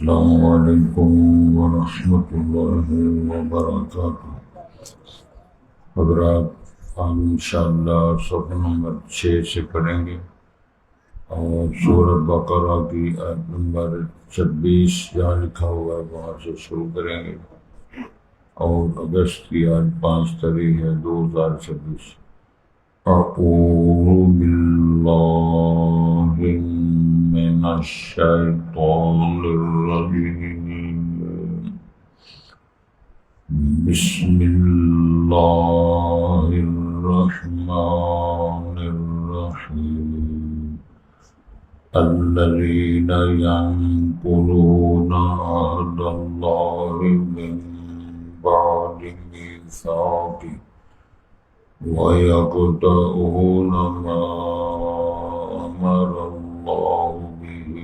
السلام علیکم ورحمۃ اللہ وبرکاتہ۔ حضرات ہم انشاءاللہ صفحہ نمبر 6 سے پڑھیں گے اور سورۃ بقرہ کی آیت نمبر 26 جہاں لکھا ہوا ہے وہاں سے شروع کریں گے، اور اگست کی آج 5 تاریخ ہے 2026۔ اعوذ باللہ من الشیطان الرجیم، بسم اللہ الرحمن الرحیم۔ الذین ینقضون عہد اللہ من بعد میثاقہ وَيَقْطَعُونَ مَا أَمَرَ اللَّهُ بِهِ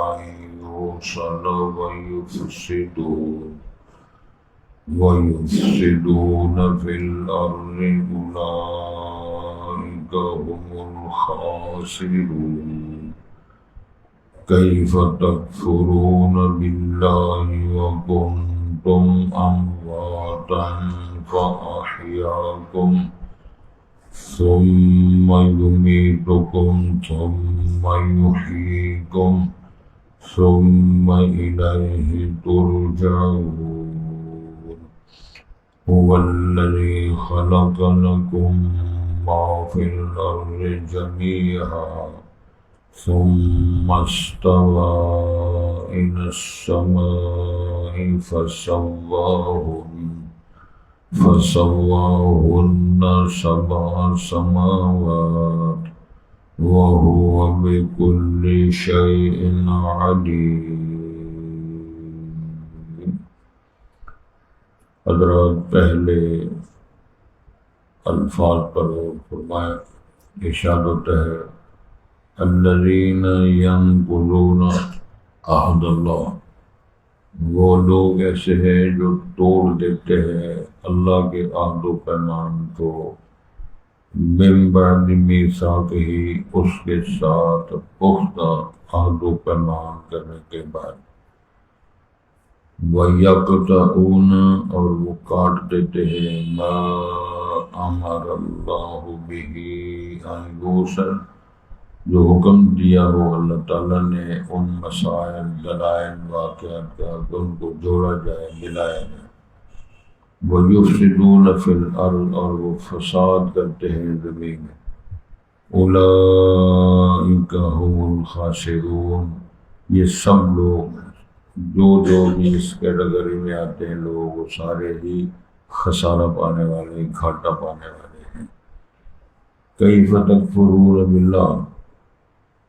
أَن يُوصَلَ وَيُفْسِدُونَ فِي الْأَرْضِ أُولَئِكَ هُمُ الْخَاسِرُونَ۔ كَيْفَ تَكْفُرُونَ بِاللَّهِ وَكُنْتُمْ أَمْوَاتًا فَأَحْيَاكُمْ ثُمَّ يُمِيتُكُمْ ثُمَّ يُحْيِيكُمْ ثُمَّ إِلَيْهِ تُرْجَعُونَ۔ هُوَ الَّذِي خَلَقَ لَكُم مَّا فِي الْأَرْضِ جَمِيعًا ثُمَّ اسْتَوَىٰ إِلَى السَّمَاءِ فَسَوَّاهُنَّ سَبْعَ سَمَاوَاتٍ وَهُوَ بِكُلِّ شَيْءٍ عَلِيمٌ۔ حضرات پہلے الفاظ پر فرمایا، ارشاد ہوتا ہے الذین ینقضون عہد اللہ، وہ لوگ ایسے ہیں جو توڑ دیتے ہیں اللہ کے عہد و پیمان کو، من بعد میثاقہ، اس کے ساتھ پختہ عہد و پیمان کرنے کے بعد، وَيَقْطَعُونَ، اور وہ کاٹ دیتے ہیں، ما امر اللہ بہ ان یوصل، جو حکم دیا ہو اللہ تعالیٰ نے ان مسائل، دلائل، واقعات کا کہ ان کو جوڑا جائے، ملایا جائے۔ وَيُفْسِدُونَ فِي الْأَرْضِ، اور وہ فساد کرتے ہیں زمین میں، أُولَئِكَ هُمُ الْخَاسِرُونَ، یہ سب لوگ جو بھی اس کیٹیگری میں آتے ہیں لوگ، وہ سارے ہی خسارہ پانے والے، گھاٹا پانے والے ہیں۔ کیف تکفرون باللہ،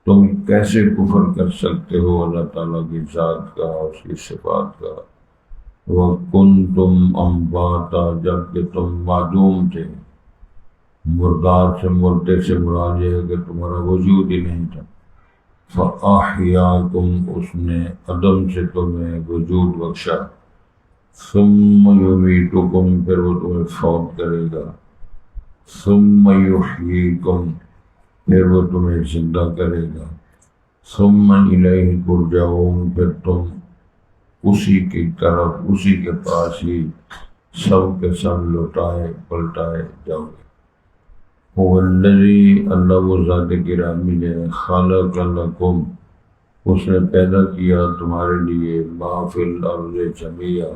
تم کیسے کفر کر سکتے ہو اللہ تعالیٰ کی ذات کا اور اس کی صفات کا، وَكُنْتُمْ أَمْوَاتًا، جبکہ تم معدوم تھے، مردار سے، مردے سے مراد یہ ہے کہ تمہارا وجود ہی نہیں تھا، فَأَحْيَاكُمْ، اس نے عدم سے تمہیں وجود بخشا، ثُمَّ يُمِيتُكُمْ، پھر وہ تمہیں فوت کرے گا، ثُمَّ يُحْيِيكُمْ، پھر وہ تمہیں زندہ کرے گا، ثُمَّ إِلَيْهِ تُرْجَعُونَ، پھر تم اسی کی طرف، اسی کے پاس ہی سب کے سب لوٹائے پلٹائے جاؤ گے۔ هُوَ الَّذِي، اللہ وہ ذات گرامی ہے، خَلَقَ لَكُمْ، اس نے پیدا کیا تمہارے لیے، مَا فِي الْأَرْضِ جَمِيعًا،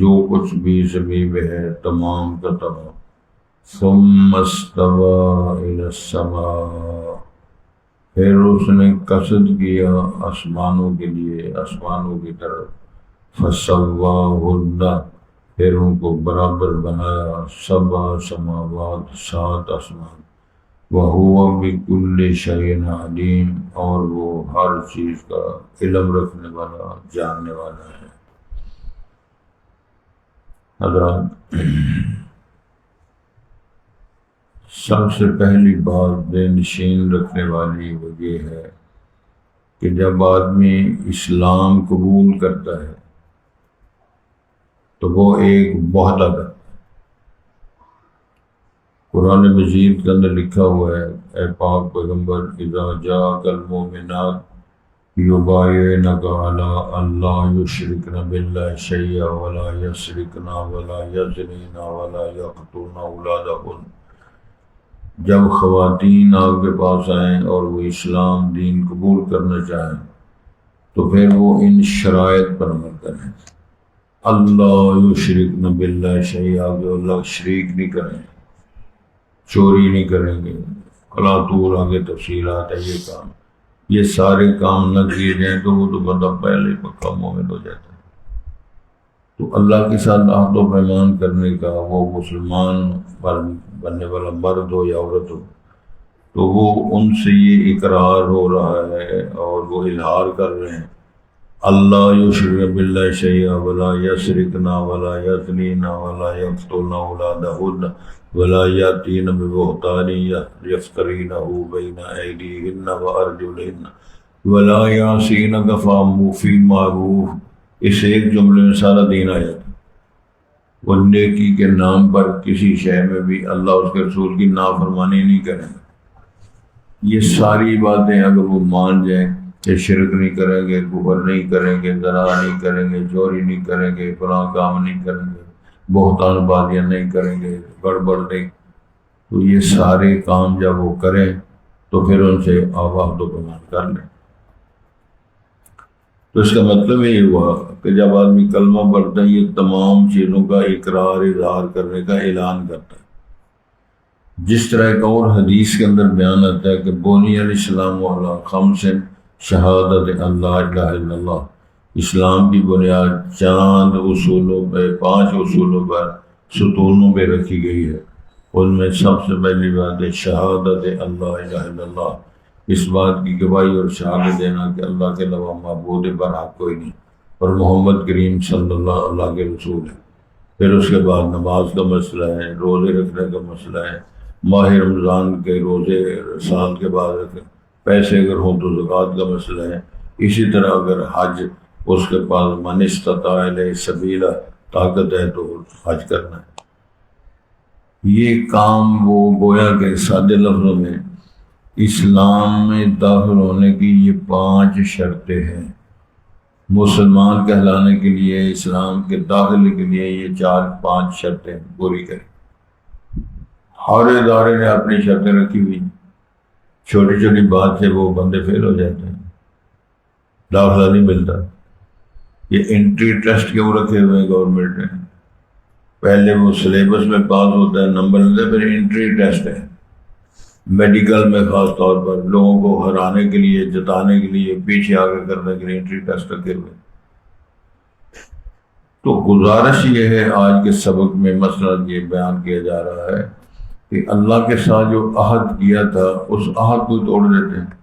جو کچھ بھی زمین میں ہے تمام کا تمام، ثُمَّ اسْتَوَىٰ إِلَى السَّمَاءِ، پھر اس نے قصد کیا آسمانوں کے لیے، آسمانوں کی طرف، فَسَوَّاهُنَّ، پھر ان کو برابر بنایا، سبع سماوات، 7 آسمان، وَهُوَ بِكُلِّ شَيْءٍ عَلِيمٌ، اور وہ ہر چیز کا علم رکھنے والا، جاننے والا ہے۔ حضرات، سب سے پہلی بات ذہن نشین رکھنے والی وہ یہ ہے کہ جب آدمی اسلام قبول کرتا ہے تو وہ ایک وعدہ کرتا ہے۔ قرآن مجید کے اندر لکھا ہوا ہے، اے پاک پیغمبر، اذا جاءک المؤمنات یبایعنک علی اللہ یشرکن باللہ شیئا ولا یسرکن ولا یزنین ولا یقتلن اولادہن۔ جب خواتین آپ کے پاس آئیں اور وہ اسلام دین قبول کرنا چاہیں تو پھر وہ ان شرائط پر عمل کریں۔ اللہ یشرکن باللہ شیئا، کہ اللہ شریک نہیں کریں، چوری نہیں کریں گے، اللہ طول آگے تفصیلات ہے یہ کام، یہ سارے کام نہ کیے جائیں تو وہ تو بندہ پہلے ہی پکا مومن ہو جاتا ہے۔ تو اللہ کے ساتھ عہد و پیمان کرنے کا، وہ مسلمان بننے والا مرد ہو یا عورت ہو، تو وہ ان سے یہ اقرار ہو رہا ہے اور وہ اظہار کر رہے ہیں اللہ یشرک باللہ شیئا ولا یسرکن ولا یزنین ولا یقتلن اولادہن ولا یاتین ببہتان یفترینہ بین ایدیہن وارجلہن ولا یعصینک فی معروف۔ اس ایک جملے میں سارا دین آ جاتا ہے۔ وہ نیکی کے نام پر کسی شے میں بھی اللہ اس کے رسول کی نافرمانی نہیں کریں گے۔ یہ ساری باتیں اگر وہ مان جائیں کہ شرک نہیں کریں گے، کفر نہیں کریں گے، زنا نہیں کریں گے، چوری نہیں کریں گے، فلاں کام نہیں کریں گے، بہتان بازیاں نہیں کریں گے، گڑبڑ نہیں، تو یہ سارے کام جب وہ کریں تو پھر ان سے عہد و پیمان کر لیں۔ تو اس کا مطلب یہ ہوا کہ جب آدمی کلمہ پڑھتا ہے یہ تمام چیزوں کا اقرار اظہار کرنے کا اعلان کرتا ہے۔ جس طرح ایک اور حدیث کے اندر بیان آتا ہے کہ بنی الاسلام علی خمس شہادت اللہ الہ الا اللہ، اسلام کی بنیاد چاند اصولوں پہ، 5 اصولوں پر، ستونوں پہ رکھی گئی ہے۔ ان میں سب سے پہلی بات ہے شہادت اللہ الہ الا اللہ، اس بات کی گواہی اور شہادت دینا کہ اللہ کے علاوہ معبود برحق کوئی نہیں اور محمد کریم صلی اللہ کے رسول ہے۔ پھر اس کے بعد نماز کا مسئلہ ہے، روزے رکھنے کا مسئلہ ہے، ماہ رمضان کے روزے سال کے بعد رکھیں، پیسے اگر ہوں تو زکوٰۃ کا مسئلہ ہے۔ اسی طرح اگر حج اس کے پاس من استطاع الیہ سبیلا، طاقت ہے تو حج کرنا ہے۔ یہ کام وہ گویا کہ سادے لفظوں میں اسلام میں داخل ہونے کی یہ 5 شرطیں ہیں۔ مسلمان کہلانے کے لیے، اسلام کے داخلے کے لیے یہ 4-5 شرطیں پوری کریں۔ ہر ادارے نے اپنی شرطیں رکھی ہوئی، چھوٹی چھوٹی بات سے وہ بندے فیل ہو جاتے ہیں، داخلہ نہیں ملتا۔ یہ انٹری ٹیسٹ کیوں رکھے ہوئے ہیں گورنمنٹ نے؟ پہلے وہ سلیبس میں پاس ہوتا ہے، نمبر ملتا ہے، پھر انٹری ٹیسٹ ہے۔ میڈیکل میں خاص طور پر لوگوں کو ہرانے کے لیے، جتانے کے لیے، پیچھے آگے کرنے کے لیے انٹری ٹیسٹ رکھے ہوئے۔ تو گزارش یہ ہے آج کے سبق میں مسئلہ یہ بیان کیا جا رہا ہے کہ اللہ کے ساتھ جو عہد کیا تھا اس عہد کو توڑ دیتے ہیں۔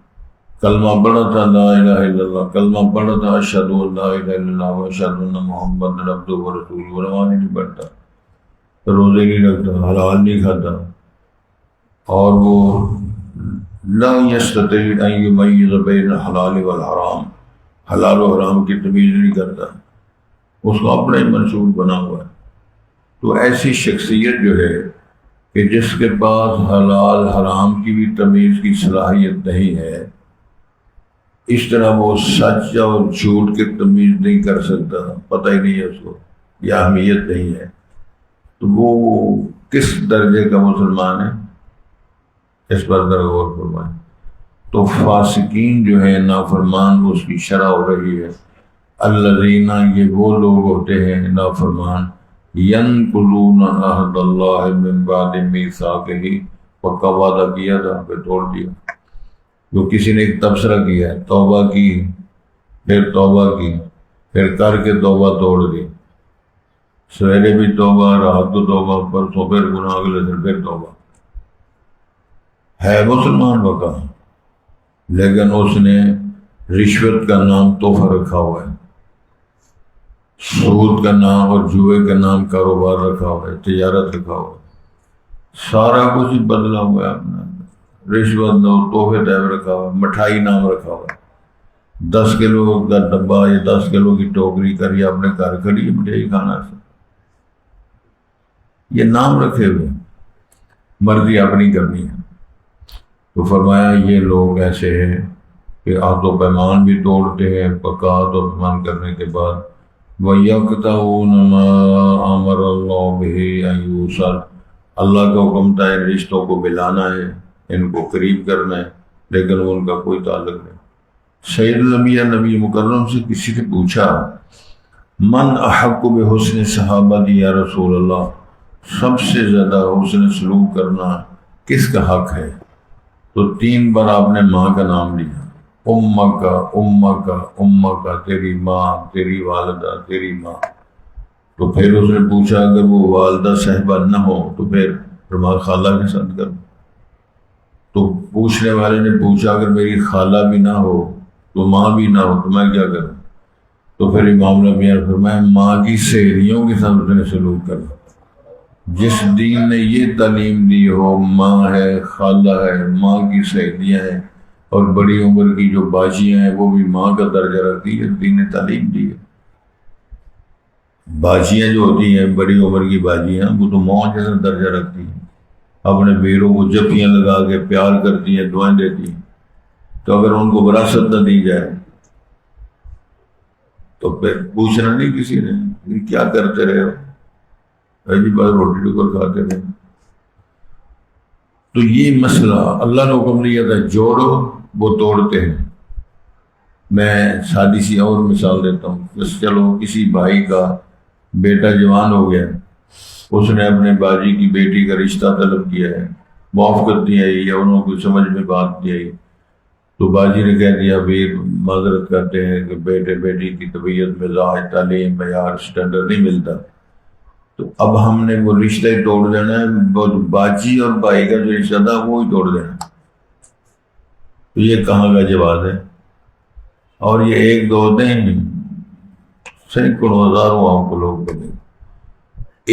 کلمہ پڑھا تھا لا الہ الا اللہ، کلمہ پڑھا تھا اشہد ان لا الہ الا اللہ و اشہد ان محمد عبدہ و رسولہ، نماز نہیں پڑھتا، روزے نہیں رکھتا، حلال نہیں کھاتا، اور وہ لا یستطیع ان یمیز بین الحلال والحرام، حلال و حرام کی تمیز نہیں کرتا، اس کو اپنا ہی منصور بنا ہوا ہے۔ تو ایسی شخصیت جو ہے کہ جس کے پاس حلال حرام کی بھی تمیز کی صلاحیت نہیں ہے، اس طرح وہ سچ اور جھوٹ کی تمیز نہیں کر سکتا، پتہ ہی نہیں ہے اس کو، یا اہمیت نہیں ہے، تو وہ کس درجے کا مسلمان ہے؟ اس پر ذرا غور فرمائیں۔ تو فاسقین جو ہیں، نافرمان، اس کی شرح ہو رہی ہے۔ الذین، یہ وہ لوگ ہوتے ہیں نافرمان، ینقضون عہد اللہ من بعد میثاقہ، پکا وعدہ کیا تھا پھر توڑ دیا۔ جو کسی نے ایک تبصرہ کیا ہے، توبہ کی، پھر توبہ کی، پھر کر کے توبہ توڑ دی، سویرے بھی توبہ، رات کو توبہ، پرسوں پھر گناہ، اگلے دن پھر توبہ، ہے مسلمان بکا، لیکن اس نے رشوت کا نام تحفہ رکھا ہوا ہے، سود کا نام اور جوئے کا نام کاروبار رکھا ہوا ہے، تجارت رکھا ہوا ہے، سارا کچھ بدلا ہوا ہے اپنا، رشوت نو تحفے ٹائپ رکھا ہوا ہے، مٹھائی نام رکھا ہوا ہے، 10 کلو کا ڈبہ یا 10 کلو کی ٹوکری کری اپنے گھر کھڑی مٹھائی کھانا سے، یہ نام رکھے ہوئے، مرضی اپنی کرنی ہے۔ تو فرمایا یہ لوگ ایسے ہیں کہ عہد و پیمان بھی توڑتے ہیں وقات و پیمان کرنے کے بعد۔ وَيَقْطَعُونَ مَا أَمَرَ اللَّهُ بِهِ أَن يُوصَلَ، اللہ کا حکم تھا ان رشتوں کو ملانا ہے، ان کو قریب کرنا ہے، لیکن ان کا کوئی تعلق نہیں۔ سید الانبیاء نبی مکرم سے کسی نے پوچھا من احق بحسن صحابتی یا رسول اللہ، سب سے زیادہ حسن سلوک کرنا کس کا حق ہے؟ تو 3 بار آپ نے ماں کا نام لیا، امہ کا، امہ کا، امہ کا، تیری ماں، تیری والدہ، تیری ماں۔ تو پھر اس نے پوچھا اگر وہ والدہ صاحبہ نہ ہو تو پھر فرمایا خالہ کے ساتھ کرو۔ تو پوچھنے والے نے پوچھا اگر میری خالہ بھی نہ ہو تو ماں بھی نہ ہو تو میں کیا کروں؟ تو پھر امام نبی نے فرمایا ماں کی سہیلیوں کے ساتھ اس نے سلوک کرنا۔ جس دین نے یہ تعلیم دی ہو، ماں ہے، خالہ ہے، ماں کی سہیلیاں ہیں، اور بڑی عمر کی جو باجیاں ہیں وہ بھی ماں کا درجہ رکھتی ہے، دین نے تعلیم دی ہے۔ باجیاں جو ہوتی ہیں بڑی عمر کی باجیاں، وہ تو ماں جیسا درجہ رکھتی ہیں، اپنے بیروں کو جفیاں لگا کے پیار کرتی ہیں، دعائیں دیتی ہیں۔ تو اگر ان کو وراثت نہ دی جائے تو پھر پوچھنا نہیں کسی نے کیا کرتے رہے ہو، پہلی بار روٹی ٹکر کھاتے رہے۔ تو یہ مسئلہ اللہ نے حکم دیا تھا جوڑو، وہ توڑتے ہیں۔ میں سادی سی اور مثال دیتا ہوں، بس چلو کسی بھائی کا بیٹا جوان ہو گیا، اس نے اپنے باجی کی بیٹی کا رشتہ طلب کیا ہے، موافقت نہیں آئی یا انہوں کو سمجھ میں بات نہیں آئی، تو باجی نے کہہ دیا بھی معذرت کرتے ہیں کہ بیٹے بیٹی کی طبیعت، مزاج، تعلیم، معیار، اسٹینڈرڈ نہیں ملتا، تو اب ہم نے وہ رشتہ ہی توڑ دینا ہے، باجی اور بھائی کا جو رشتہ تھا وہ ہی توڑ دینا۔ تو یہ کہاں کا جواز ہے؟ اور یہ 1-2 نہیں، سینکڑوں ہزاروں آپ کو لوگ بولے،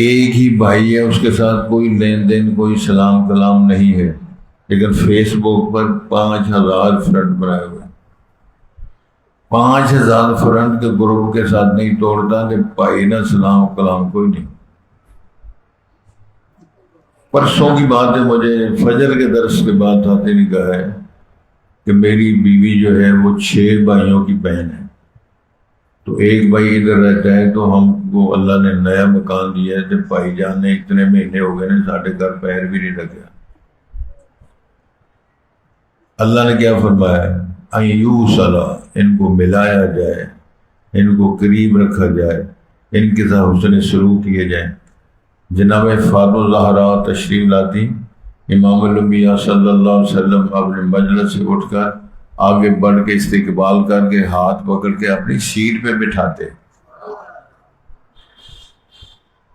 ایک ہی بھائی ہے، اس کے ساتھ کوئی لین دین، کوئی سلام کلام نہیں ہے، لیکن فیس بک پر 5000 فرینڈ بنائے ہوئے، 5000 فرینڈ کے گروپ کے ساتھ نہیں توڑتا کہ بھائی نہ سلام کلام کوئی نہیں۔ پرسوں کی بات ہے، مجھے فجر کے درس کے بعد آتے نے کہا ہے کہ میری بیوی جو ہے وہ 6 بھائیوں کی بہن ہے، تو ایک بھائی ادھر رہتا ہے، تو ہم کو اللہ نے نیا مکان دیا ہے، جب بھائی جان نے اتنے مہینے ہو گئے نا ساڑھے گھر پیر بھی نہیں رکھا۔ اللہ نے کیا فرمایا ایوصلا، ان کو ملایا جائے، ان کو قریب رکھا جائے، ان کے ساتھ حسن سلوک کیے جائیں۔ جناب فاطمہ زہرا تشریف لاتی، امام الانبیاء صلی اللہ علیہ وسلم اپنے مجلس سے اٹھ کر آگے بڑھ کے استقبال کر کے ہاتھ پکڑ کے اپنی سیٹ پہ بٹھاتے۔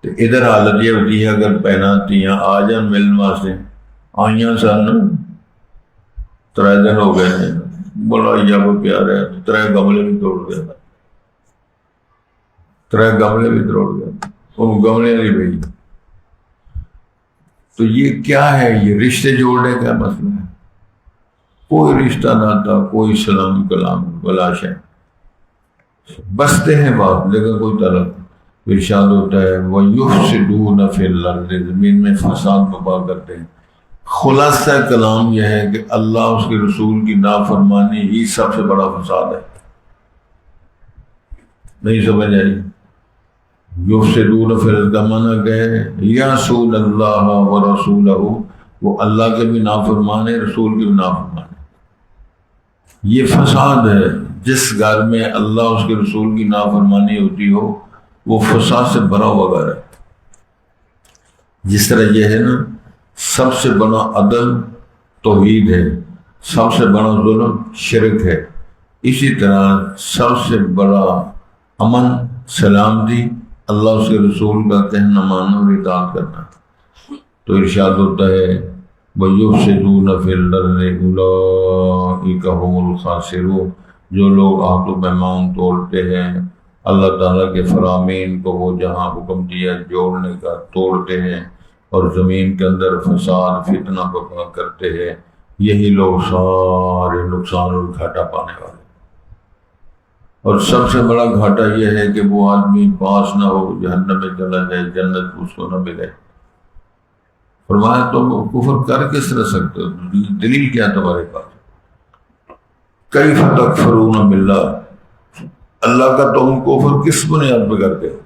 تو ادھر حالت یہ ہوتی ہے اگر پہناتی ہیں آ جان ملن واسطے، آئیاں سن 3 دن ہو گئے ہیں، بڑا جب پیار ہے، 3 گملے بھی توڑ گیا، 3 گملے بھی توڑ گیا، وہ گملے نہیں بھائی۔ تو یہ کیا ہے؟ یہ رشتے جوڑنے کا مسئلہ ہے، کوئی رشتہ ناتا، کوئی سلام کلام ولا شے، بستے ہیں بات لیکن کوئی تعلق۔ ارشاد ہوتا ہے وَيُفْسِدُونَ فِي الْأَرْضِ، زمین میں فساد برپا کرتے ہیں۔ خلاصہ کلام یہ ہے کہ اللہ اس کے رسول کی نافرمانی ہی سب سے بڑا فساد ہے۔ نہیں سمجھ آئی؟ یفسدون فی الارض کا معنی گئے یعصون اللہ ورسولہ، وہ اللہ کے بھی نافرمان ہے، رسول کے بھی نافرمان ہے۔ یہ فساد ہے، جس گھر میں اللہ اس کے رسول کی نافرمانی ہوتی ہو وہ فساد سے بھرا ہوا گھر ہے۔ جس طرح یہ ہے نا سب سے بڑا عدل توحید ہے، سب سے بڑا ظلم شرک ہے، اسی طرح سب سے بڑا امن سلامتی اللہ اس کے رسول کا کہنا ماننا اور اطاعت کرنا۔ تو ارشاد ہوتا ہے وَيُفْسِدُونَ فِي الْأَرْضِ أُولَٰئِكَ هُمُ الْخَاسِرُونَ، جو لوگ عہد و پیمان توڑتے ہیں، اللہ تعالیٰ کے فرامین کو وہ جہاں حکم دیا جوڑنے کا توڑتے ہیں اور زمین کے اندر فساد فتنہ برپا کرتے ہیں، یہی لوگ سارے نقصان اور گھاٹا پانے والے۔ اور سب سے بڑا گھاٹا یہ ہے کہ وہ آدمی پاس نہ ہو، جہنم میں چلا جائے، جنت اس کو نہ ملے۔ فرمایا تم کفر کر کس طرح سکتے ہو؟ دلیل کیا تمہارے پاس؟ کیف تکفرون باللہ، اللہ کا تم کفر کس بنیاد پہ کرتے ہو؟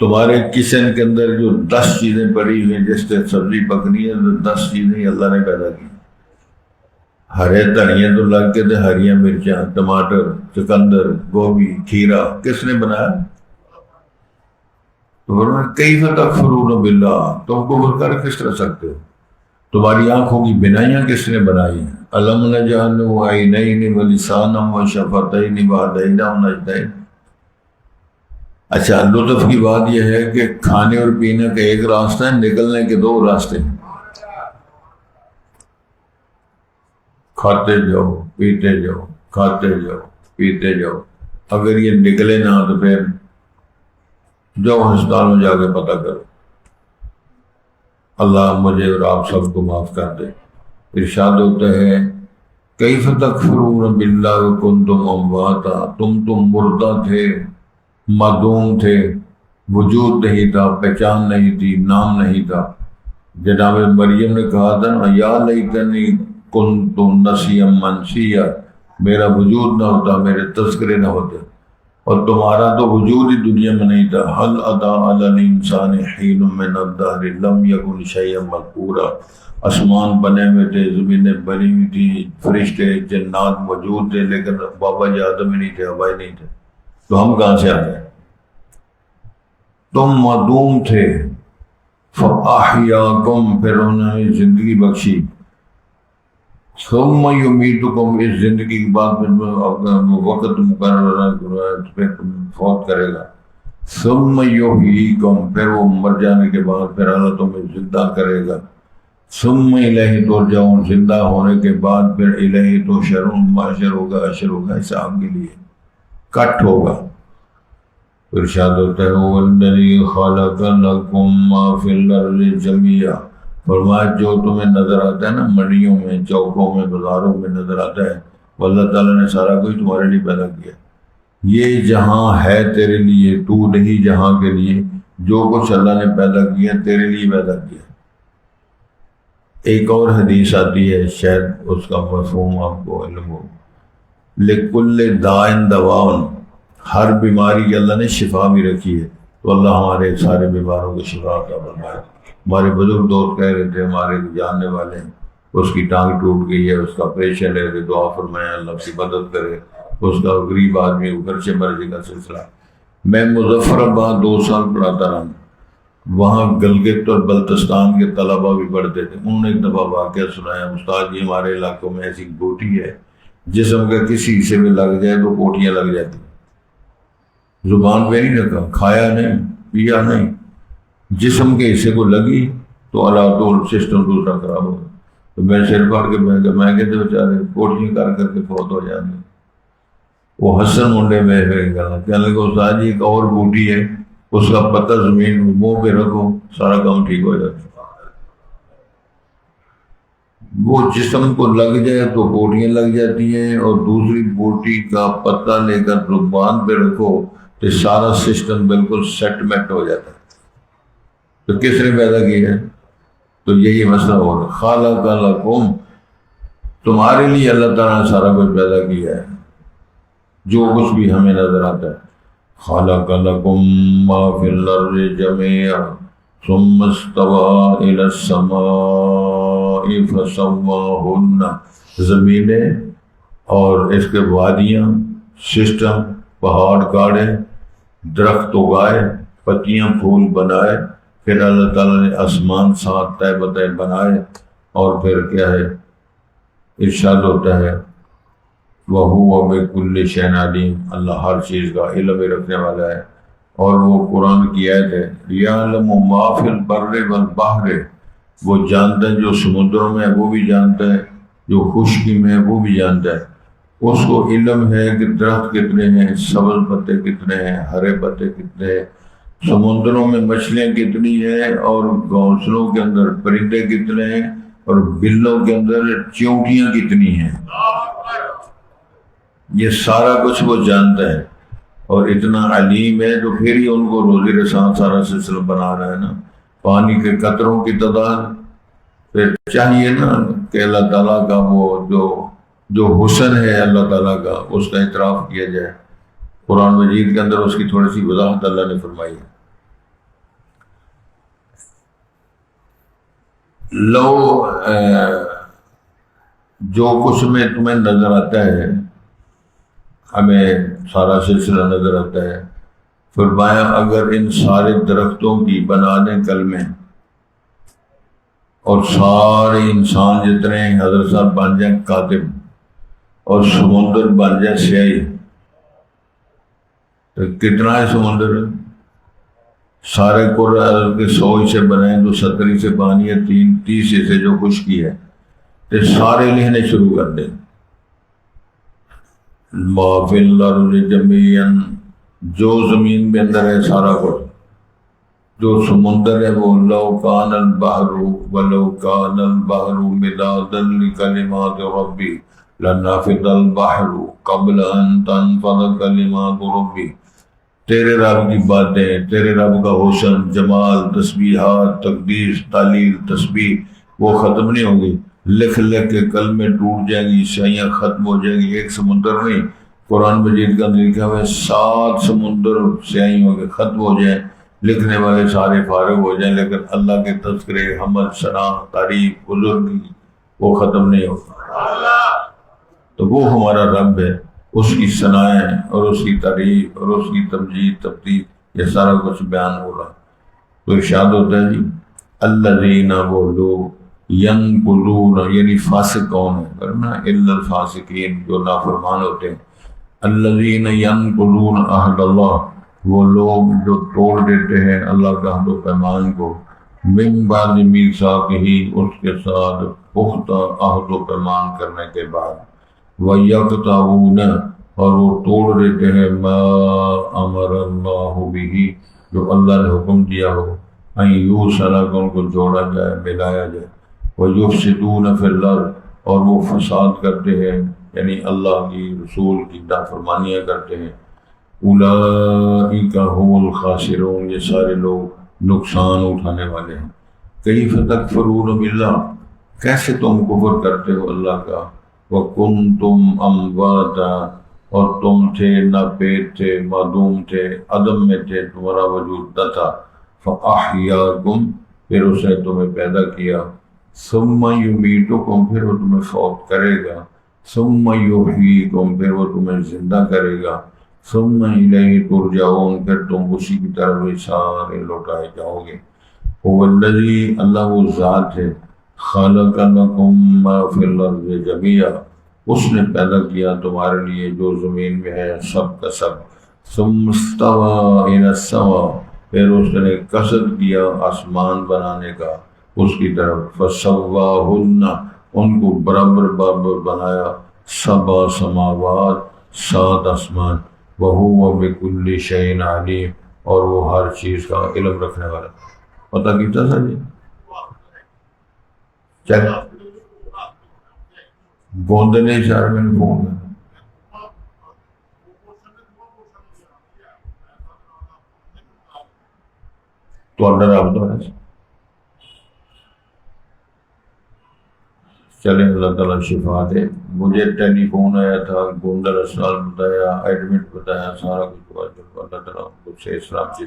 تمہارے کچن کے اندر جو 10 چیزیں پڑی ہوئی جس سے سبزی پکنی ہے، تو 10 چیزیں اللہ نے پیدا کی. ہرے دھنیا تو لگ کے تھے، ہریاں مرچاں، ٹماٹر، چکندر، گوبھی، کھیرا کس نے بنایا؟ تو کیف تکفرون باللہ، تم کفر کر کس طرح سکتے ہو؟ تمہاری آنکھوں کی بنائیاں کس نے بنائی؟ الم نجعل لہ عینین ولسانا وشفتین وہدیناہ النجدین. اچھا، لطف کی بات یہ ہے کہ کھانے اور پینے کا ایک راستہ ہے، نکلنے کے 2 راستے ہیں. کھاتے جاؤ پیتے جاؤ، کھاتے جاؤ پیتے جاؤ. اگر یہ نکلے نہ تو پھر جاؤ ہسپتال میں جا کے پتہ کرو. اللہ مجھے اور آپ سب کو معاف کر دے. ارشاد ہوتا ہے کیف تکفرون باللہ وکنتم امواتا، تم مردہ تھے، معدوم تھے، وجود نہیں تھا، پہچان نہیں تھی، نام نہیں تھا. جناب مریم نے کہا تھا نا یا لیتنی کنت نسیا منسیا، میرا وجود نہ ہوتا، میرے تذکرے نہ ہوتے. اور تمہارا تو وجود ہی دنیا میں نہیں تھا. هل اتى على الانسان حين من الدهر لم يكن شيئا مذكورا. آسمان بنے ہوئے تھے، زمینیں بنی ہوئی تھی، فرشتے جنات موجود تھے، لیکن بابا جی آدم ہی نہیں تھے، حوا ہی نہیں تھے. تو ہم کہاں سے آ گئے؟ تم معدوم تھے، فاحیاکم، پھر انہوں نے زندگی بخشی. ثم یمیتکم، اس زندگی کے بعد اپنا وقت مقرر پھر فوت کرے گا. ثم یحییکم، پھر وہ مر جانے کے بعد پھر اللہ تمہیں زندہ کرے گا. ثم الیہ ترجعون، زندہ ہونے کے بعد پھر الیہ تحشرون، محشر ہوگا، حشر ہوگا، حساب کے لیے کٹ ہوگا. ارشاد ہوتا ہے والذی خلق لکم ما فی الارض جمیعا، فرمایا جو تمہیں نظر آتا ہے نا منڈیوں میں، چوکوں میں، بازاروں میں نظر آتا ہے، وہ اللہ تعالیٰ نے سارا کچھ تمہارے لیے پیدا کیا. یہ جہاں ہے تیرے لیے، تو نہیں جہاں کے لیے. جو کچھ اللہ نے پیدا کیا تیرے لیے پیدا کیا. ایک اور حدیث آتی ہے، شاید اس کا مفہوم آپ کو علم ہو. لکل داء دواء، ہر بیماری کی اللہ نے شفا بھی رکھی ہے. تو اللہ ہمارے سارے بیماروں کو شفا عطا فرمائے. ہمارے بزرگ دوست کہہ رہے تھے، ہمارے جاننے والے ہیں، اس کی ٹانگ ٹوٹ گئی ہے، اس کا آپریشن ہے، کہ دعا فرمائے اللہ کی مدد کرے. اس کا غریب آدمی گھر سے مرضی کا سلسلہ. میں مظفر آباد 2 سال پڑھاتا رہا، وہاں گلگت اور بلتستان کے طلبہ بھی پڑھتے تھے. انہوں نے ایک دفعہ واقعہ سنایا، استاد جی ہمارے علاقوں میں ایسی بوٹی ہے جسم کا کسی حصے میں لگ جائے تو پوٹیاں لگ جاتی. زبان پہ نہیں رکھا، کھایا نہیں، پیا نہیں، جسم کے حصے کو لگی تو اللہ تو سسٹم دوسرا خراب ہو گیا. تو میں سر پھاڑ کے بیٹھ گیا. میں کہتے بیچارے پوٹیاں کر کر کے فوت ہو جاتے. وہ حسن منڈے میں کہنے لگا استاد جی ایک اور بوٹی ہے، اس کا پتہ زمین منہ پہ رکھو، سارا کام ٹھیک ہو جاتا. وہ جسم کو لگ جائے تو بوٹیاں لگ جاتی ہیں، اور دوسری بوٹی کا پتہ لے کر زبان پہ رکھو تو سارا سسٹم بالکل سیٹ میٹ ہو جاتا ہے. تو کس نے پیدا کیا ہے؟ تو یہی مسئلہ ہو رہا ہے. خالق لکم، تمہارے لیے اللہ تعالیٰ نے سارا کچھ پیدا کیا ہے، جو کچھ بھی ہمیں نظر آتا ہے. خالق لکم ما فی الارض جمیعا ثم استوى الی السماء فسواہن، زمینیں اور اس کے وادیاں، سسٹم، پہاڑ کاڑے، درخت اگائے، پتیاں پھول بنائے. پھر اللہ تعالیٰ نے آسمان 7 تہ بتہ بنائے. اور پھر کیا ہے؟ ارشاد ہوتا ہے وَهُوَ بِكُلِّ شَيْءٍ عَلِيمٌ، اللہ ہر چیز کا علم رکھنے والا ہے. اور وہ قرآن کی آیت ہے یعلم ما فی البر والبحر، وہ جانتا ہے جو سمندروں میں ہے وہ بھی جانتا ہے، جو خشکی میں ہے وہ بھی جانتا ہے. اس کو علم ہے کہ درخت کتنے ہیں، سبز پتے کتنے ہیں، ہرے پتے کتنے ہیں، سمندروں میں مچھلیاں کتنی ہیں، اور گھونسلوں کے اندر پرندے کتنے ہیں، اور بلوں کے اندر چیونٹیاں کتنی ہیں. یہ سارا کچھ وہ جانتا ہے اور اتنا علیم ہے. تو پھر ہی ان کو روزی رساں سارا سلسلہ بنا رہا ہے نا. پانی کے قطروں کی تعداد، پھر چاہیے نا کہ اللہ تعالیٰ کا وہ جو جو حسن ہے اللہ تعالیٰ کا اس کا اعتراف کیا جائے۔ قرآن مجید کے اندر اس کی تھوڑی سی وضاحت اللہ نے فرمائی ہے۔ لو جو کچھ میں تمہیں نظر آتا ہے، ہمیں سارا سلسلہ نظر آتا ہے، فرمایا اگر ان سارے درختوں کی بنا دیں کلمے اور سارے انسان جتنے حضرت صاحب بن جائیں کاتب اور سمندر بن جائے سیاہی، تو کتنا ہے سمندر؟ سارے قرآن کے 100 حصے بنائیں تو 70 حصے پانی ہے، 30 حصے جو خشکی ہے، تو سارے لکھنے شروع کر دیں۔ ما فی الارض جمیعا، جو زمین میں اندر ہے سارا کچھ، جو سمندر ہے وہ لو کان البحر ولو کان البحر مدادا لکلمات ربی لنفد البحر قبل ان تنفد کلمات ربی۔ تیرے رب کی باتیں، تیرے رب کا حسن، جمال، تسبیحات، تقدیس، تعلیل، تسبیح وہ ختم نہیں ہوگی۔ لکھ لکھ کے کلمے ٹوٹ جائیں گی، سیاہیاں ختم ہو جائیں گی۔ ایک سمندر نہیں، قرآن مجید کا اندر لکھا ہوا ہے 7 سمندر سیاہیوں کے ختم ہو جائیں، لکھنے والے سارے فارغ ہو جائیں، لیکن اللہ کے تذکرے، حمد، ثنا، تعریف، بزرگی وہ ختم نہیں ہوگا۔ تو وہ ہمارا رب ہے، اس کی ثنائیں اور اس کی تعریف اور اس کی تمجید، تفتیش، یہ سارا کچھ بیان ہو رہا۔ تو ارشاد ہوتا ہے جی الذین، وہ لوگ، ینقضون، یعنی فاسق کون ہے؟ ورنہ الا الفاسقین، جو نافرمان ہوتے ہیں۔ الذین ینقضون عہد اللہ، وہ لوگ جو توڑ دیتے ہیں اللہ کا عہد و پیمان کو، من بعد میثاقہ، اس کے ساتھ پختہ عہد و پیمان کرنے کے بعد، وَيَقْطَعُونَ، اور وہ توڑ دیتے ہیں ما امر اللہ بہ، جو اللہ نے حکم دیا ہو، ان یوصل، کہ ان کو جوڑا جائے، ملایا جائے، وَيُفْسِدُونَ فِي الْأَرْضِ، اور وہ فساد کرتے ہیں، یعنی اللہ کی رسول کی نافرمانیاں کرتے ہیں۔ اولئک هم الخاسرون، یہ سارے لوگ نقصان اٹھانے والے ہیں۔ کیف تکفرون باللہ، کیسے تم کفر کرتے ہو اللہ کا، وَكُنْتُمْ أَمْوَاتًا، اور تم تھے ناپید تھے، معدوم تھے، عدم میں تھے، تمہارا وجود نہ تھا، فَأَحْيَاكُمْ، پھر اس نے تمہیں پیدا کیا، ثُمَّ يُمِيتُكُمْ، پھر وہ تمہیں فوت کرے گا، ثُمَّ يُحْيِيكُمْ، پھر وہ تمہیں زندہ کرے گا، ثُمَّ إِلَيْهِ تُرْجَعُونَ، پھر تم اسی کی طرف ہی سارے لوٹائے جاؤ گے۔ هُوَ الَّذِي، اللہ وہ ذات ہے، خَلَقَ لَكُم مَّا فِي الْأَرْضِ جَمِيعًا، اس نے پیدا کیا تمہارے لیے جو زمین میں ہے سب کا سب، ثُمَّ اسْتَوَىٰ إِلَى السَّمَاءِ، پھر اس نے قصد کیا آسمان بنانے کا اس کی طرف، فَسَوَّاهُنَّ، ان کو برابر برابر بنایا، 7 سماوات، 7 آسمان، وَهُوَ بِكُلِّ شَيْءٍ عَلِيمٌ، اور وہ ہر چیز کا علم رکھنے والا۔ پتہ کیتا سر جی چیک گوندنے شہر میں فون ہے تو انڈر آپ تو ہے۔ چلیں اللہ تعالیٰ شفا دے۔ مجھے ٹیلی فون آیا تھا، گوندر اسپتال بتایا، ایڈمٹ بتایا، سارا کچھ ہوا۔ اللہ تعالیٰ کو صحت سلامتی